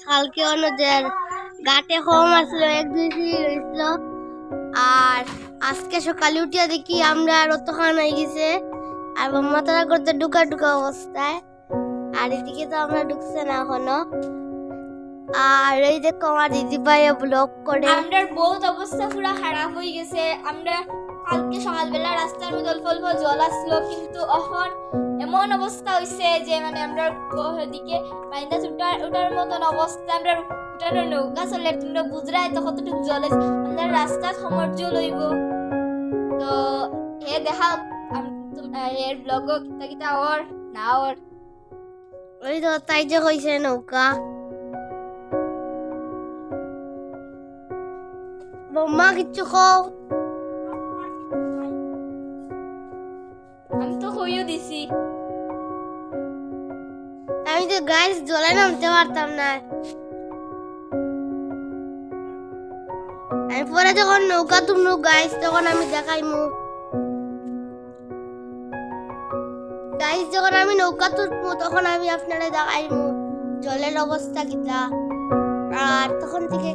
কালকে ওদের গাটে কম আসলো, এক দুই সিঁড়ি হয়েছিল। আর আজকে সকালে উঠিয়া দেখি আমরা আর অতখান হয়ে গেছে। আর মাথা করতে ঢুকা ঢুকা অবস্থায়। আর এদিকে তো আমরা ঢুকছে না এখনো। আর এই দেখো আমার দিদি ভাইয়া ব্লগ করে। আমরা বহুত অবস্থা পুরো খারাপ হয়ে গেছে। আমরা কালকে সকালবেলা রাস্তার মধ্যে অল্প অল্প জল আসলো, কিন্তু এখন এমন অবস্থা হয়েছে যে মানে আমরা দিকে বাইন্দা উঠার মতন অবস্থা। আমরা উঠানো নৌকা চলে, তোমরা বুঝরাই তো কতটুকু জল আছে। আমরা রাস্তা সমর্য লইব তো এ দেখা এর ব্লগ কিতা কিতা ওর না ওর। ওই তো তাই যে কইছে নৌকা। বৌমা কিচ্ছু খাও। আমি তো কইও দিছি। আমি তো গাইস জলে নামতে পারতাম না। আমি পরে যখন নৌকা তুমলু গাইস তখন আমি দেখাইমু। গাইস যখন আমি নৌকা তুলবো তখন আমি আপনারা দেখাইমু জলের অবস্থা কিতা। আর তখন থেকে